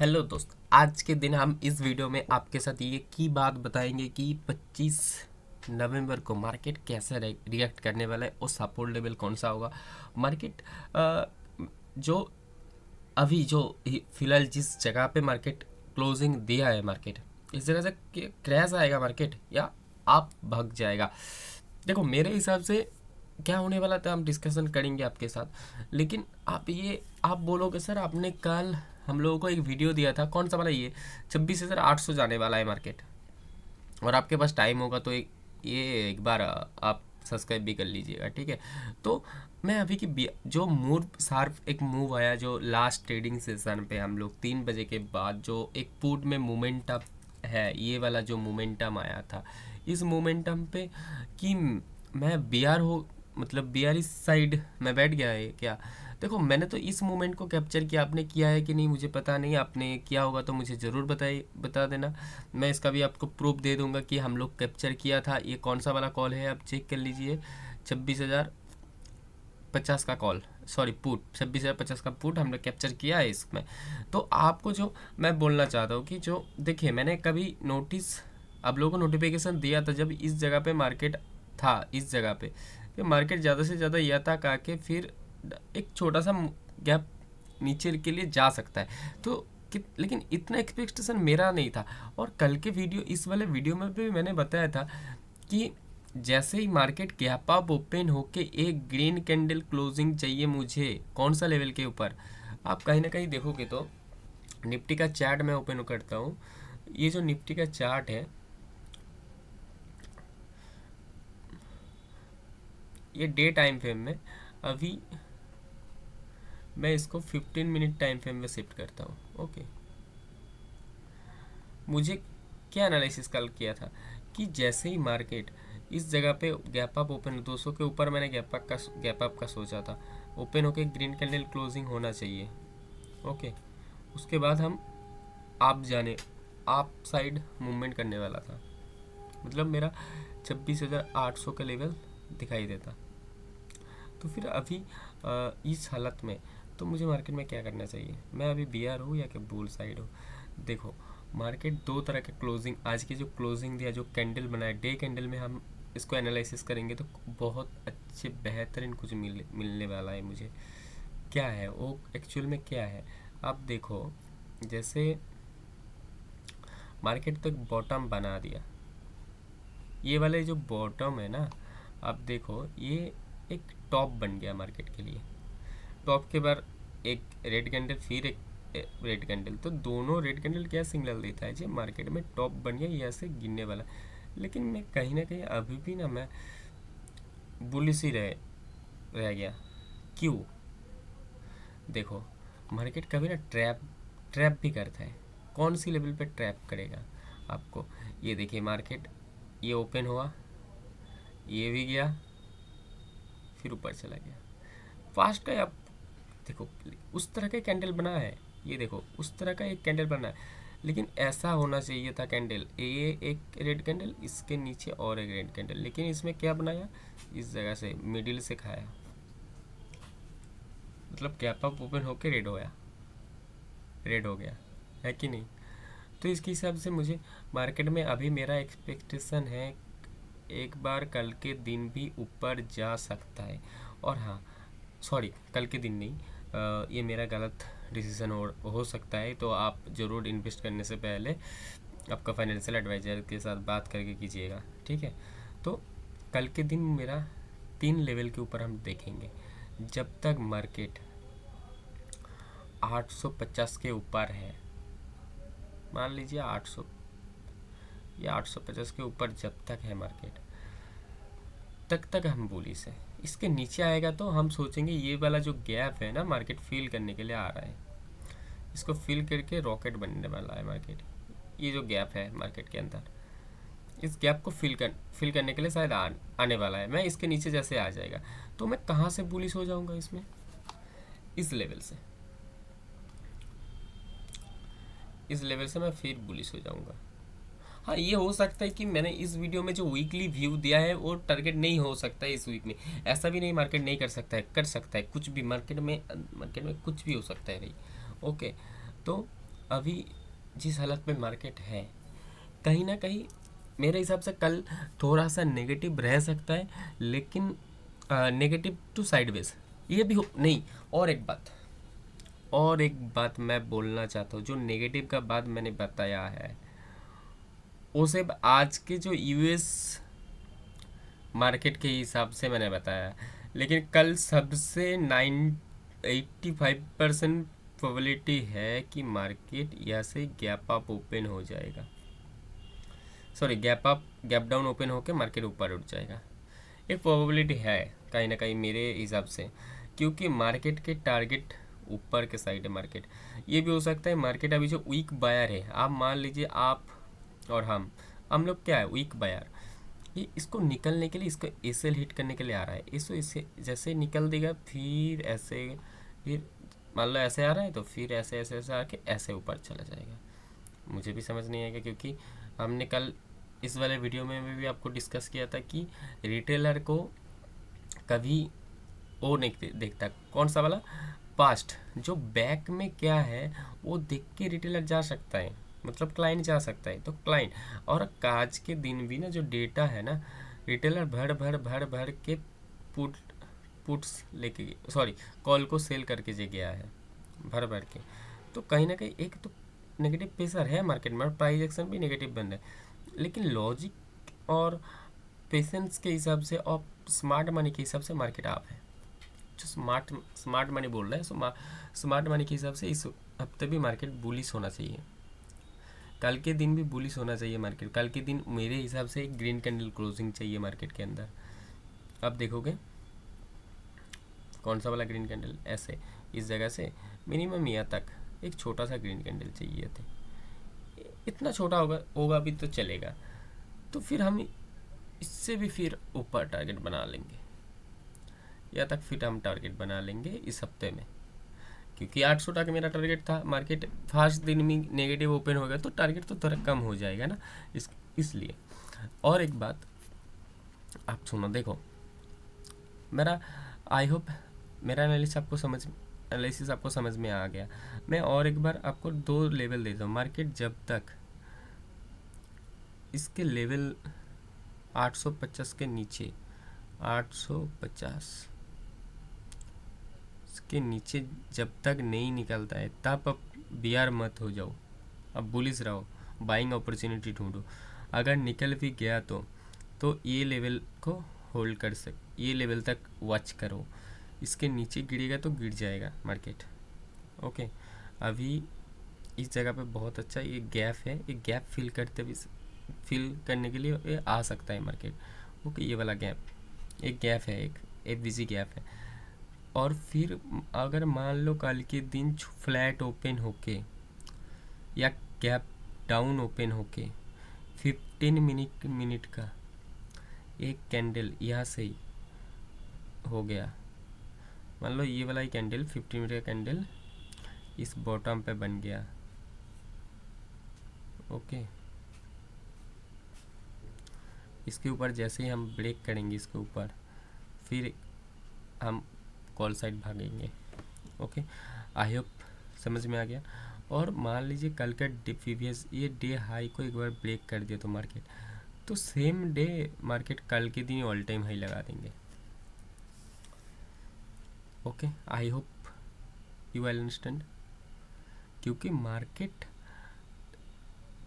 Hello दोस्त, आज के दिन हम इस वीडियो में आपके साथ ये की बात बताएंगे कि 25 नवंबर को मार्केट कैसे रिएक्ट करने वाला है और सपोर्ट लेवल कौन सा होगा। मार्केट जो अभी जो फिलहाल जिस जगह पे मार्केट क्लोजिंग दिया है, मार्केट इस जगह से क्रैश आएगा मार्केट या आप भाग जाएगा। देखो, मेरे हिसाब से क्या होने वाला था हम डिस्कशन करेंगे आपके साथ। लेकिन आप बोलोगे सर आपने कल हम लोगों को एक वीडियो दिया था, कौन सा वाला, ये 26,800 जाने वाला है मार्केट, और आपके पास टाइम होगा तो ये एक बार आप सब्सक्राइब भी कर लीजिएगा, ठीक है। तो मैं अभी की जो मूव शार्प एक मूव आया जो लास्ट ट्रेडिंग सेशन पे हम लोग 3 बजे के बाद जो एक पुट में मोमेंटम है, ये वाला जो मोमेंटम आया था, इस मोमेंटम पे कि मैं बीआर हो मतलब बीआर इस साइड में बैठ गया है क्या। देखो, मैंने तो इस मोमेंट को कैप्चर किया, आपने किया है कि नहीं मुझे पता नहीं, आपने किया होगा तो मुझे ज़रूर बता देना। मैं इसका भी आपको प्रूफ दे दूंगा कि हम लोग कैप्चर किया था। ये कौन सा वाला कॉल है, आप चेक कर लीजिए। 26,050 का कॉल, सॉरी पुट, 26,050 का पुट हम लोग कैप्चर किया है इसमें। तो आपको जो मैं बोलना चाहता हूँ कि जो देखिए, मैंने कभी नोटिस आप लोगों को नोटिफिकेशन दिया था जब इस जगह पे मार्केट था, इस जगह पे कि मार्केट ज़्यादा से ज़्यादा यह था का के फिर एक छोटा सा गैप नीचे के लिए जा सकता है। तो लेकिन इतना एक्सपेक्टेशन मेरा नहीं था। और कल के वीडियो, इस वाले वीडियो में भी मैंने बताया था कि जैसे ही मार्केट गैप अप ओपन होके एक ग्रीन कैंडल क्लोजिंग चाहिए मुझे, कौन सा लेवल के ऊपर, आप कहीं ना कहीं देखोगे तो निफ्टी का चार्ट मैं ओपन करता हूँ। ये जो निफ्टी का चार्ट है, ये डे टाइम फ्रेम में, अभी मैं इसको 15 मिनट टाइम फ्रेम में शिफ्ट करता हूँ। ओके, मुझे क्या एनालिसिस कल किया था कि जैसे ही मार्केट इस जगह पे गैप अप ओपन 200 के ऊपर, मैंने गैप अप का सोचा था, ओपन होके ग्रीन कैंडल क्लोजिंग होना चाहिए। ओके, उसके बाद हम आप साइड मूवमेंट करने वाला था, मतलब मेरा 26,800 का लेवल दिखाई देता। तो फिर अभी इस हालत में तो मुझे मार्केट में क्या करना चाहिए, मैं अभी बीआर हूँ या कि बुल साइड हूँ। देखो, मार्केट दो तरह के क्लोजिंग, आज की जो क्लोजिंग दिया, जो कैंडल बनाया डे कैंडल में, हम इसको एनालिसिस करेंगे तो बहुत अच्छे बेहतरीन कुछ मिलने वाला है मुझे। क्या है वो एक्चुअल में, क्या है आप देखो। जैसे मार्केट तो एक बॉटम बना दिया, ये वाले जो बॉटम है ना, आप देखो ये एक टॉप बन गया मार्केट के लिए। टॉप के बाद एक रेड कैंडल, फिर एक रेड कैंडल, तो दोनों रेड कैंडल क्या सिग्नल देता है जी, मार्केट में टॉप बन गया, यहाँ से गिरने वाला। लेकिन मैं कहीं ना कहीं अभी भी ना, मैं बुलिश ही रह गया। क्यों? देखो, मार्केट कभी ना ट्रैप भी करता है। कौन सी लेवल पे ट्रैप करेगा आपको, ये देखिए, मार्केट ये ओपन हुआ, ये भी गया, फिर ऊपर चला गया, फास्ट का। आप देखो, उस तरह का कैंडल बना है, ये देखो उस तरह का एक कैंडल बना है। लेकिन ऐसा होना चाहिए था कैंडल, ये एक रेड कैंडल, इसके नीचे और एक रेड कैंडल, लेकिन इसमें क्या बनाया, इस जगह से मिडिल से खाया, मतलब गैप अप ओपन होके रेड हो गया, है कि नहीं। तो इसके हिसाब से मुझे मार्केट में अभी मेरा एक्सपेक्टेशन है एक बार कल के दिन भी ऊपर जा सकता है। और हाँ, सॉरी, कल के दिन नहीं, ये मेरा गलत डिसीजन हो सकता है। तो आप ज़रूर इन्वेस्ट करने से पहले आपका फाइनेंशियल एडवाइज़र के साथ बात करके कीजिएगा, ठीक है। तो कल के दिन मेरा 3 लेवल के ऊपर हम देखेंगे। जब तक मार्केट 850 के ऊपर है, मान लीजिए 800 या 850 के ऊपर जब तक है मार्केट, तक हम बुलिश है। इसके नीचे आएगा तो हम सोचेंगे ये वाला जो गैप है ना, मार्केट फिल करने के लिए आ रहा है, इसको फिल करके रॉकेट बनने वाला है मार्केट। ये जो गैप है मार्केट के अंदर, इस गैप को फिल करने के लिए शायद आने वाला है। मैं इसके नीचे जैसे आ जाएगा तो मैं कहाँ से बुलिश हो जाऊंगा इसमें, इस लेवल से, इस लेवल से मैं फिर बुलिश हो जाऊंगा। हाँ, ये हो सकता है कि मैंने इस वीडियो में जो वीकली व्यू दिया है वो टारगेट नहीं हो सकता है इस वीक में। ऐसा भी नहीं मार्केट नहीं कर सकता है, कुछ भी मार्केट में कुछ भी हो सकता है भाई। ओके, तो अभी जिस हालत में मार्केट है, कहीं ना कहीं मेरे हिसाब से कल थोड़ा सा नेगेटिव रह सकता है, लेकिन नेगेटिव टू साइडवेज ये भी हो नहीं। और एक बात मैं बोलना चाहता हूँ, जो नेगेटिव का बात मैंने बताया है वो सिर्फ आज के जो यूएस मार्केट के हिसाब से मैंने बताया, लेकिन कल सबसे 85% प्रोबेबिलिटी है कि मार्केट यहाँ से गैप अप ओपन हो जाएगा, सॉरी गैप डाउन ओपन होकर मार्केट ऊपर उठ जाएगा। एक प्रोबेबिलिटी है कहीं ना कहीं मेरे हिसाब से, क्योंकि मार्केट के टारगेट ऊपर के साइड है मार्केट। ये भी हो सकता है मार्केट अभी जो वीक बायर है, आप मान लीजिए आप और हम लोग क्या है, वीक बायर, ये इसको निकलने के लिए, इसको एसएल हिट करने के लिए आ रहा है। इसको इसे जैसे निकल देगा, फिर ऐसे, फिर मान लो ऐसे आ रहा है तो फिर ऐसे ऐसे ऐसे आके ऐसे ऊपर चला जाएगा। मुझे भी समझ नहीं आएगा, क्योंकि हमने कल इस वाले वीडियो में भी आपको डिस्कस किया था कि रिटेलर को कभी वो नहीं देखता, कौन सा वाला, पास्ट, जो बैक में क्या है वो देख के रिटेलर जा सकता है, मतलब क्लाइंट जा सकता है। तो क्लाइंट और आज के दिन भी ना जो डेटा है ना, रिटेलर भर के पुट पुट्स लेके, सॉरी कॉल को सेल करके जे गया है भर के। तो कहीं ना कहीं एक तो नेगेटिव प्रेशर है मार्केट में, प्राइस एक्शन भी नेगेटिव बन रहा है, लेकिन लॉजिक और पेशेंस के हिसाब से और स्मार्ट मनी के हिसाब से मार्केट आप है। जो स्मार्ट मनी बोल रहा है, स्मार्ट मनी के हिसाब से इस हफ्ते भी मार्केट बुलिश होना चाहिए, कल के दिन भी बुलिश होना चाहिए मार्केट। कल के दिन मेरे हिसाब से एक ग्रीन कैंडल क्लोजिंग चाहिए मार्केट के अंदर। अब देखोगे कौन सा वाला ग्रीन कैंडल, ऐसे इस जगह से मिनिमम यहाँ तक एक छोटा सा ग्रीन कैंडल चाहिए थे। इतना छोटा होगा भी तो चलेगा, तो फिर हम इससे भी फिर ऊपर टारगेट बना लेंगे, या तक फिर हम टारगेट बना लेंगे इस हफ्ते में, क्योंकि 800 तक मेरा टारगेट था। मार्केट फर्स्ट दिन में नेगेटिव ओपन हो गया तो टारगेट तो थोड़ा कम हो जाएगा ना, इसलिए। और एक बात आप सुनो, देखो मेरा, आई होप मेरा एनालिसिस आपको समझ में आ गया। मैं और एक बार आपको दो लेवल देता हूँ। मार्केट जब तक इसके लेवल 850 के नीचे, 850 के नीचे जब तक नहीं निकलता है तब आप बियर मत हो जाओ, अब बुलिश रहो, बाइंग अपॉर्चुनिटी ढूंढो। अगर निकल भी गया तो ये लेवल को होल्ड कर ये लेवल तक वॉच करो। इसके नीचे गिरेगा तो गिर जाएगा मार्केट। ओके, अभी इस जगह पे बहुत अच्छा ये गैप है, ये गैप फिल करने के लिए ये आ सकता है मार्केट। ओके, ये वाला गैप, एक गैप है, एक एफवीसी गैप है। और फिर अगर मान लो कल के दिन फ्लैट ओपन होके या गैप डाउन ओपन होके 15 मिनट का एक कैंडल यहाँ से ही हो गया, मान लो ये वाला ही कैंडल 15 मिनट का कैंडल इस बॉटम पे बन गया। ओके, इसके ऊपर जैसे ही हम ब्रेक करेंगे इसके ऊपर, फिर हम कॉल साइड भागेंगे। ओके, आई होप समझ में आ गया। और मान लीजिए कल का प्रीवियस ये डे हाई को एक बार ब्रेक कर दिया तो मार्केट, तो सेम डे मार्केट कल के दिन ऑल टाइम हाई लगा देंगे। Okay, I hope you will understand, क्योंकि मार्केट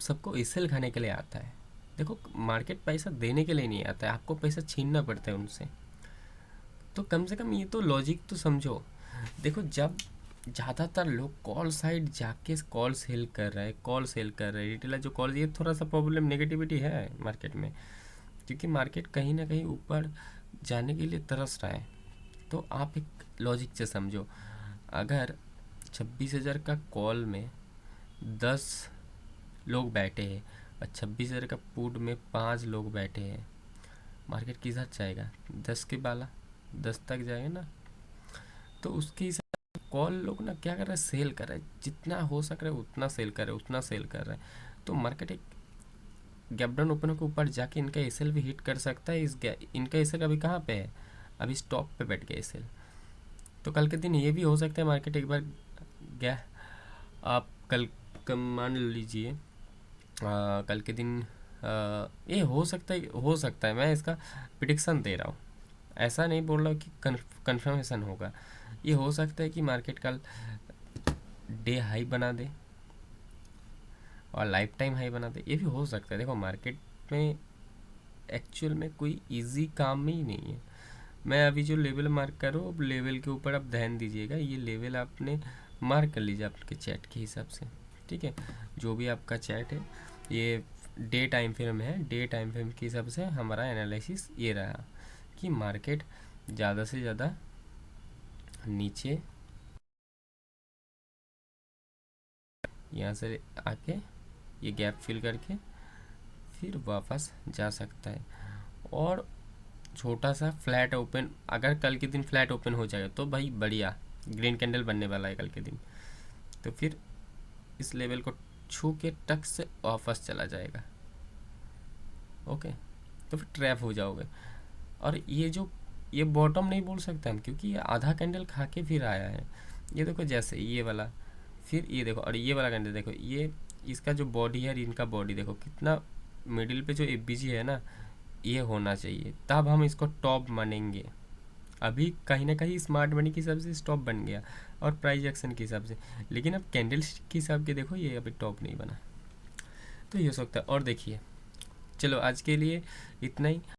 सबको एसएल खाने के लिए आता है। देखो, मार्केट पैसा देने के लिए नहीं आता है, आपको पैसा छीनना पड़ता है उनसे। तो कम से कम ये तो लॉजिक तो समझो। देखो, जब ज़्यादातर लोग कॉल साइड जाके कॉल सेल कर रहे हैं रिटेलर जो कॉल, ये थोड़ा सा प्रॉब्लम नेगेटिविटी है मार्केट में, क्योंकि मार्केट कहीं ना कहीं ऊपर जाने के लिए तरस रहा है। तो आप एक लॉजिक से समझो, अगर 26,000 का कॉल में 10 लोग बैठे हैं और 26,000 का पुट में 5 लोग बैठे हैं, मार्केट किस हद जाएगा? 10 के बाला 10 तक जाएगा ना। तो उसके हिसाब से कॉल लोग ना क्या कर रहे हैं, सेल कर रहे हैं, जितना हो सक रहा है उतना सेल कर रहे हैं। तो मार्केट एक गैप डाउन ओपन के ऊपर जाके इनका एसएल भी हिट कर सकता है। इनका एसएल अभी कहाँ पे है? अभी स्टॉप पे बैठ गया एसएल। तो कल के दिन ये भी हो सकता है मार्केट एक बार आप कल मान लीजिए कल के दिन ये हो सकता है, मैं इसका प्रिडिक्शन दे रहा हूँ, ऐसा नहीं बोल रहा हूँ कि कन्फर्मेशन होगा। ये हो सकता है कि मार्केट कल डे हाई बना दे और लाइफ टाइम हाई बना दे, ये भी हो सकता है। देखो मार्केट में एक्चुअल में कोई इजी काम ही नहीं है। मैं अभी जो लेवल मार्क करूँ, अब लेवल के ऊपर आप ध्यान दीजिएगा, ये लेवल आपने मार्क कर लीजिए आपके चैट के हिसाब से, ठीक है। जो भी आपका चैट है, ये डे टाइम फ्रेम है, डे टाइम फ्रेम के हिसाब से हमारा एनालिसिस ये रहा कि मार्केट ज़्यादा से ज़्यादा नीचे यहाँ से आके ये गैप फिल करके फिर वापस जा सकता है। और छोटा सा फ्लैट ओपन, अगर कल के दिन फ्लैट ओपन हो जाएगा तो भाई बढ़िया ग्रीन कैंडल बनने वाला है कल के दिन, तो फिर इस लेवल को छू के टक से वापस चला जाएगा। ओके, तो फिर ट्रैप हो जाओगे। और ये बॉटम नहीं बोल सकते हम, क्योंकि ये आधा कैंडल खा के फिर आया है। ये देखो जैसे ये वाला, फिर ये देखो, और ये वाला कैंडल देखो, ये इसका जो बॉडी है, इनका बॉडी देखो कितना मिडिल पे जो एफबीजी है ना, ये होना चाहिए, तब हम इसको टॉप मानेंगे। अभी कहीं ना कहीं स्मार्ट मनी के हिसाब से स्टॉप बन गया और प्राइस एक्शन के हिसाब से, लेकिन अब कैंडल के हिसाब के देखो ये अभी टॉप नहीं बना, तो ये हो सकता है। और देखिए, चलो आज के लिए इतना ही।